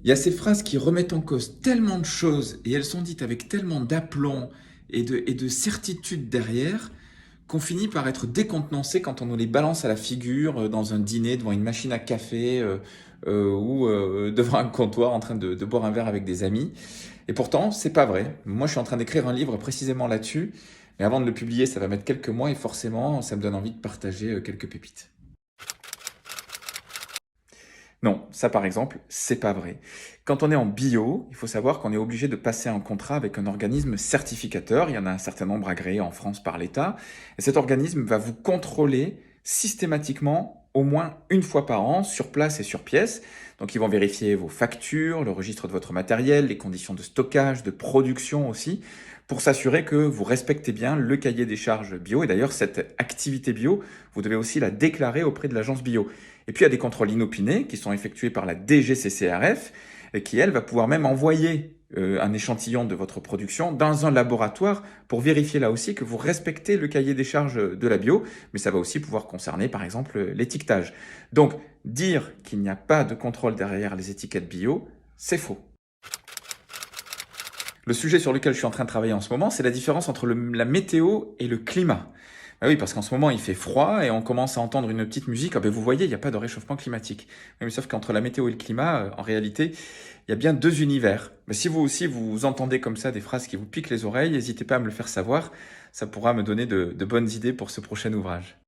Il y a ces phrases qui remettent en cause tellement de choses et elles sont dites avec tellement d'aplomb et de certitude derrière qu'on finit par être décontenancé quand on nous les balance à la figure dans un dîner, devant une machine à café ou devant un comptoir en train de boire un verre avec des amis. Et pourtant, c'est pas vrai. Moi, je suis en train d'écrire un livre précisément là-dessus, mais avant de le publier, ça va mettre quelques mois et forcément, ça me donne envie de partager quelques pépites. Non, ça par exemple, c'est pas vrai. Quand on est en bio, il faut savoir qu'on est obligé de passer un contrat avec un organisme certificateur. Il y en a un certain nombre agréés en France par l'État. Et cet organisme va vous contrôler systématiquement au moins une fois par an, sur place et sur pièce. Donc ils vont vérifier vos factures, le registre de votre matériel, les conditions de stockage, de production aussi, pour s'assurer que vous respectez bien le cahier des charges bio. Et d'ailleurs, cette activité bio, vous devez aussi la déclarer auprès de l'agence bio. Et puis il y a des contrôles inopinés qui sont effectués par la DGCCRF et qui, elle, va pouvoir même envoyer un échantillon de votre production dans un laboratoire pour vérifier là aussi que vous respectez le cahier des charges de la bio, mais ça va aussi pouvoir concerner par exemple l'étiquetage. Donc dire qu'il n'y a pas de contrôle derrière les étiquettes bio, c'est faux. Le sujet sur lequel je suis en train de travailler en ce moment, c'est la différence entre la météo et le climat. Ah oui, parce qu'en ce moment, il fait froid et on commence à entendre une petite musique. Ah ben, vous voyez, il n'y a pas de réchauffement climatique. Mais sauf qu'entre la météo et le climat, en réalité, il y a bien deux univers. Mais si vous aussi, vous entendez comme ça des phrases qui vous piquent les oreilles, n'hésitez pas à me le faire savoir. Ça pourra me donner de bonnes idées pour ce prochain ouvrage.